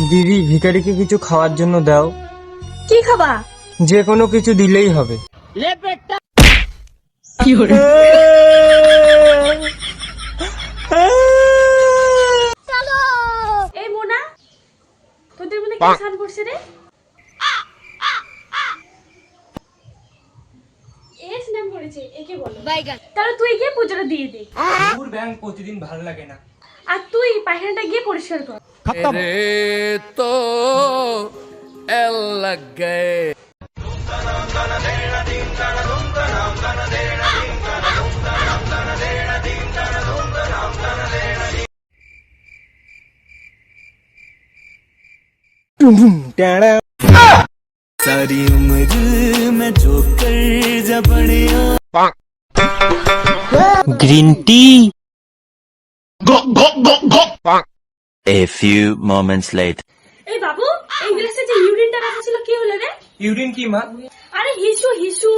দিদি, ভিখারিকে কিছু খাওয়ার জন্য দাও। কি খাবা? যে কোনো কিছু দিলেই হবে। কি হরে? এই মোনা, তোদের মধ্যে কি স্নান করছে রে? এ স্নান করেছে, একে বলো। তাহলে তুই গিয়ে পুজোটা দিয়ে দে। ওর ব্যাংক প্রতিদিন ভালো লাগে না। আর তুই পায়খানাটা গিয়ে পরিষ্কার কর। तो एल लग गए। सारी उम्र में जो कर जा बढ़िया green tea. A few moments later. এই বাবু, এই গ্লাসে যে ইউরিনটা রাখা ছিল কি হলো রে? ইউরিন কি মা? আরে হিসু হিসু।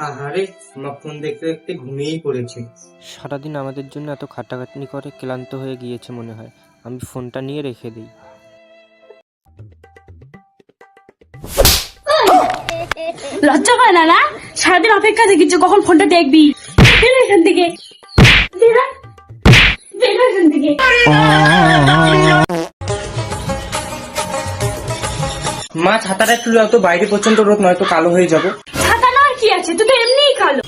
আহারে, মা ফোন দেখতে দেখতে ঘুমিয়েই পড়েছে। সারাদিন আমাদের জন্য এত খাটাখাটনি করে ক্লান্ত হয়ে গিয়েছে মনে হয়। আমি ফোনটা নিয়ে রেখে দিই। লজ্জা পায় না না? সারাদিন অপেক্ষা দেখিচ্ছ কখন ফোনটা দেখবি। বেরো এখান থেকে, বেরো, বেরো এখান থেকে। মা, ছাতাটা একটু দাও তো, বাইরে প্রচন্ড রোদ, নয়তো কালো হয়ে যাবো। ছাতা না কি আছে, তুই তো এমনিই কালো।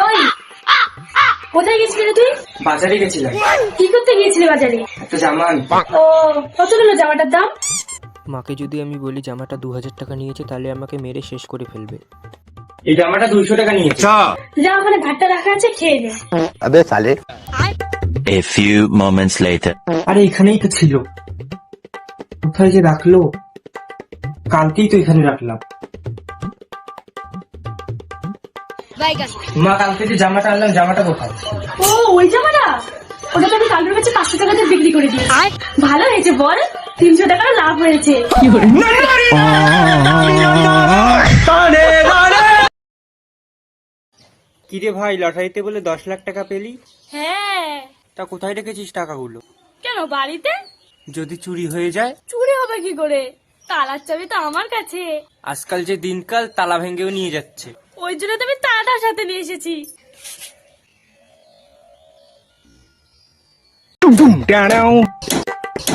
ওই, কোথায় গেছিলি রে তুই? বাজারে গেছিলাম। কি করতে গিয়েছিলি বাজারে? একটা জামা আনতে। ও, কত হলো জামাটার দাম? মাকে যদি আমি বলি জামাটা 2000 টাকা নিয়েছে তাহলে আমাকে মেরে শেষ করে ফেলবে। এই জামাটা 200 টাকা নিয়েছে। যা, ওখানে ভাতটা রাখা আছে, খেয়ে নে। A few moments later. আরে এখানেই তো ছিল, কোথায় যে রাখলো? কালকেই তো এখানে রাখলাম। মা, কালকে যে জামাটা আনলাম, জামাটা কোথায়? ও, ওই জামাটা? ওটা তো আমি কালকের কাছে 500 টাকাতে বিক্রি করে দিয়েছি। ভালো হয়েছে বল, 300 টাকার লাভ হয়েছে। কিরে ভাই, লটারিতে বলে 10 লাখ টাকা পেলি? হ্যাঁ। তা কোথায় রেখেছিস টাকাগুলো? কেন, বাড়িতে? যদি চুরি হয়ে যায়? চুরি হবে কি করে? তালার চাবি তো আমার কাছে। আজকাল যে দিনকাল, তালা ভেঙেও নিয়ে যাচ্ছে। ওই জন্য তো আমি তালাটার সাথে নিয়ে এসেছি।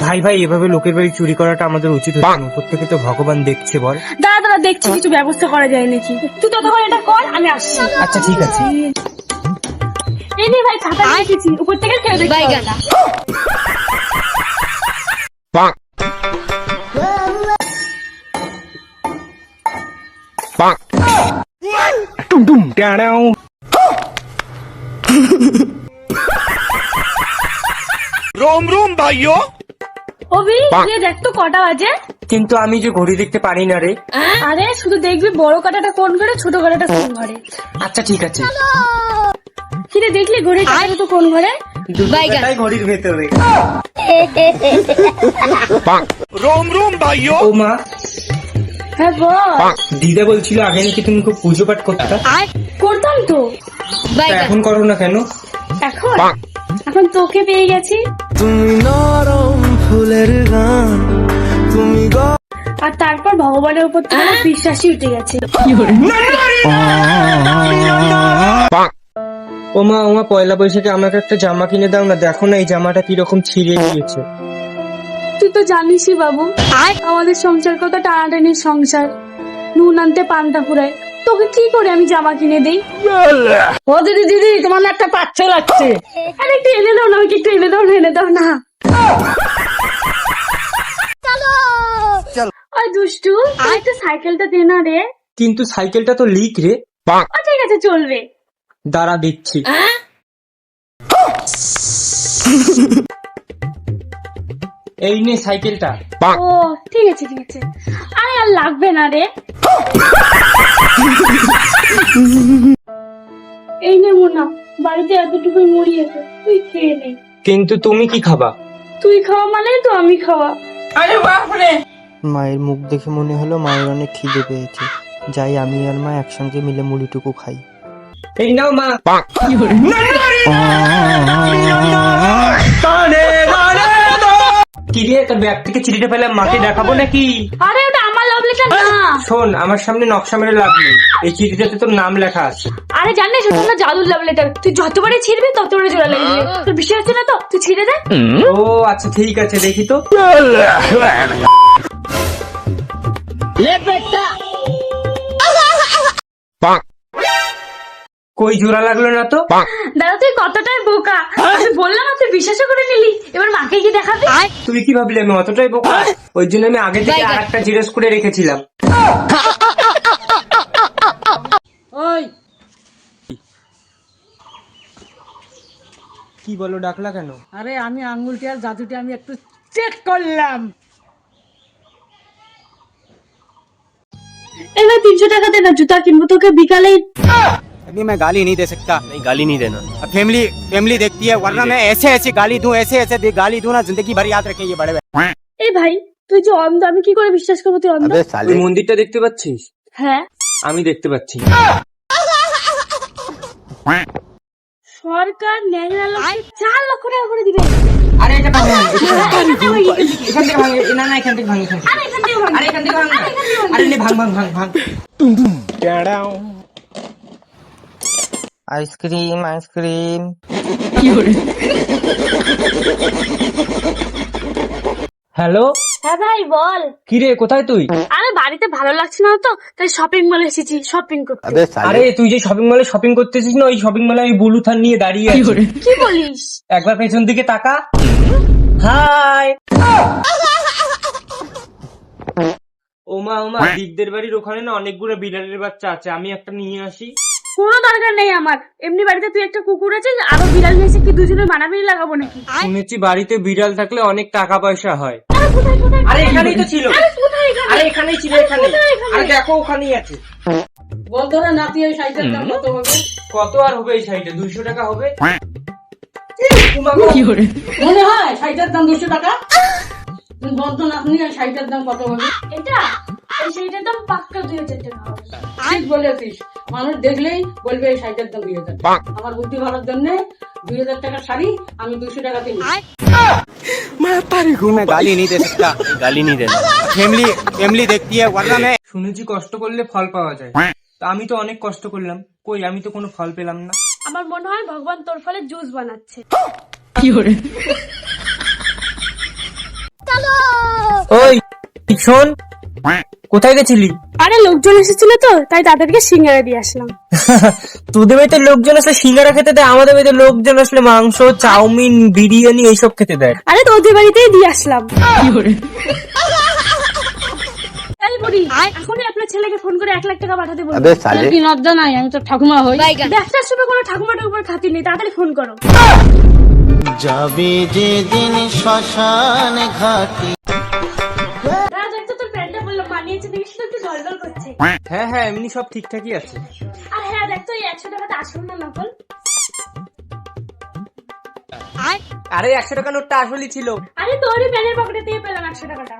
ভাই ভাই, এভাবে লোকের বাড়ি চুরি করাটা আমাদের উচিত হচ্ছে না। উপর থেকে তো ভগবান দেখছে, বল। দাঁড়া দাঁড়া, দেখছি কিছু ব্যবস্থা করা যায় নাকি। তুই ততক্ষণ এটা কর, আমি আসছি। আচ্ছা ঠিক আছে। এই নে ভাই, খাতা রেখেছি, উপর থেকে খেয়ে দেখি। रोम रोम भाइयों। অভি, তুই দেখ তো কটা বাজে। কিন্তু আমি যে ঘড়ি দেখতে পারি না রে। আরে শুধু দেখবি বড় কাটাটা কোন ঘরে, ছোট কাটাটা কোন ঘরে। আচ্ছা ঠিক আছে। কিরে, দেখলি ঘড়ির কাটাটা তো কোন ঘরে? দুটোটাই ঘড়ির ভেতরে। रोम रोम भाइयों। ও মা, হ্যাঁ বল। দিদা বলছিল আগে নাকি তুমি খুব পুজো পাঠ করতে। করতাম তো। এখন করো না কেন? এখন এখন তোকে পেয়ে গেছি। তুমি নরম ফুলের গান, তুমি আর তারপর ভগবানের উপর তো আমার বিশ্বাসই উঠে গেছে। ও মা, পয়লা বৈশাখে আমাকে একটা জামা কিনে দাও না। দেখো না এই জামাটা কিরকম ছিঁড়ে গিয়েছে। তুই তো জানিসই বাবু, আমাদের সংসার কত টানাটানির সংসার। নুন আনতে পান্তা ফুরায়, তোকে কি করে আমি জামা কিনে দেই? ও দিদি দিদি, তোমার না একটা পাচ্ছ লাগছে। আরে একটু এনে দাও না, আমাকে একটু এনে দাও না, এনে দাও না। ওই দুষ্টু, একটা সাইকেলটা দে না রে। কিন্তু সাইকেলটা তো লিক রে। ও ঠিক আছে, চলবে। দাঁড়া দিচ্ছি। এই নে সাইকেলটা। ও ঠিক আছে ঠিক আছে। আরে আর লাগবে না রে। এই নে মোনা, বাড়িতে এতটুকু মুড়ি আছে, তুই খেয়ে নে। কিন্তু তুমি কি খাবা? তুই খাওয়া মানে তো আমি খাওয়া। মায়ের মুখ দেখে মনে হলো মায়ের অনেক খিদে পেয়েছে। যাই আমি আর মা একসঙ্গে মিলে মুড়িটুকু খাই। এই নাও মা। কি রে, তোর ব্যাগ থেকে চিঠিটা পেলাম, মাকে দেখাবো নাকি? আরে ওটা আমার লাভ লেটার না। শোন, আমার সামনে নকশা মেরে লাভ নেই, এই চিঠিটাতে তোর নাম লেখা আছে। আরে জানিস ওটা না জাদুর লাভ লেটার, তুই যতবারই ছিড়বি ততবারই জোড়া লেগে যাবে। তোর বিশ্বাস হচ্ছে না তো তুই ছিড়ে দে। ও আচ্ছা ঠিক আছে, দেখি তো। কই জোড়া লাগলো না তো। দাদা তুই কতটাই বোকা, আমি বললাম না তুই বিশ্বাস করে নিলি, এবার মাকে কি দেখাবি? তুই কি ভাবলি আমি অতটাই বোকা? ওই জন্য আমি আগে থেকে আরেকটা জিজ্ঞেস করে রেখেছিলাম। কি বলো, ডাকলা কেন? আরে আমি আঙ্গুলটি আর জাদুটি আমি একটু চেক করলাম। এবার 300 টাকা দে না, জুতা কিনবো তোকে বিকালে। अभी मैं गाली नहीं दे सकता। नहीं, गाली नहीं देना। अब फैमिली देखती है, वरना मैं ऐसे ऐसे गाली दूं, ऐसे ऐसे गाली दूं ना, जिंदगी भर याद रखे ये बड़े। এই ভাই তুই যে অন্ধ, আমি কি করে বিশ্বাস করবো তুই অন্ধ? তুই মন্দিরটা দেখতে পাচ্ছিস? হ্যাঁ আমি দেখতে পাচ্ছি। সরকার ন্যাংরা লোককে 4 লক্ষ টাকা করে দিবে। আরে এটা ভাঙ, এখান থেকে ভাঙি, এখান থেকে ভাঙ, না না এখান থেকে ভাঙ, এখান থেকে। আরে এখান থেকে ভাঙি। আরে এখান থেকে ভাঙ না। আরে নে ভাঙ ভাঙ ভাঙ ভাঙ। Ice cream ice cream. হ্যালো, হ্যাঁ ভাই বল। কি রে, কোথায় তুই? আরে বাড়িতে ভালো লাগছে না তো, তাই শপিং মলে এসেছি শপিং করতে। আরে তুই যে শপিং মলে শপিং করতেছিস না, ওই শপিং মলে আমি ব্লু থান নিয়ে দাঁড়িয়ে আছি। কি বলিস? একবার পেছন দিকে তাকা। হাই। ওমা ওমা, দীপদের বাড়ির ওখানে না অনেকগুলো বিড়ালের বাচ্চা আছে, আমি একটা নিয়ে আসি। কোনো দরকার নেই আমার, এমনি বাড়িতে তুই একটা কুকুর আছে, আরো বিড়াল নিয়েছে, কি দুজনে মানামানি লাগাবো নাকি? শুনেছি বাড়িতে বিড়াল থাকলে অনেক টাকা পয়সা হয়। আরে কোথায় কোথায়? আরে এখানেই তো ছিল। আরে কোথায় এখানে? আরে এখানেই ছিল, এখানে। আরে দেখো ওখানেই আছে। বলতো না নাতি এই সাইকেল দাম কত হবে? কত আর হবে এই শাড়িটা? 200 টাকা হবে। মনে হয় সাইকেলের দাম 200 টাকা। তুমি বলতো না আপনি এই সাইকেলের দাম কত হবে? এটা এই সেইটার দাম পাক্কা 2000 টাকা হবে। ঠিক বলেছিস, মানুষ দেখলেই বলবে এই সাইকেলের দাম 2000 টাকা। আমার বুদ্ধি ভালোর জন্য 2000 টাকার শাড়ি আমি 200 টাকাতে নিই। मैं गाली नहीं दे सकता। गाली नहीं देना। फैमिली देखती है, वरना मैं। শুনেছি কষ্ট করলে ফল পাওয়া যায়, তা আমি তো অনেক কষ্ট করলাম, কই আমি তো কোনো ফল পেলাম না। আমার মনে হয় ভগবান তোর ফলে জুস বানাচ্ছে। ওই শোন, কোথায় গেছিলি? আরে লোকজন এসেছিল তো, তাই তাদেরকে সিঙ্গারা দিয়ে আসলাম। তোদের বাড়িতে লোকজন আসলে সিঙ্গারা খেতে দেয়, আমাদের বাড়িতে লোকজন আসলে মাংস, চাউমিন, বিরিয়ানি এইসব খেতে দেয়। আরে তোদের বাড়িতেই দিয়ে আসলাম। এই বুড়ি, এখনই আপনার ছেলেকে ফোন করে 1 লাখ টাকা পাঠাতে বলুন। তোর কি লজ্জা নাই? আমি তো ঠাকুমা হই। ব্যবসার সময় কোনো ঠাকুমা ঠাকুমার খাতির নেই, তাড়াতাড়ি ফোন করো। যাবে যে দিন শ্মশান ঘাটে। রাজ একটু তোর প্যান্টটা বললো মানিয়েছে, দেখিস তো একটু জল করছে। হ্যাঁ হ্যাঁ, এমনি সব ঠিকঠাকই আছে। আর হ্যাঁ দেখ তো এই 100 টাকাটা আসল না নকল? আরে 100 টাকা নোটটা আসলেই ছিল। আরে তোরই প্যান্টের পকেটে দিয়ে পেলাম 100 টাকাটা।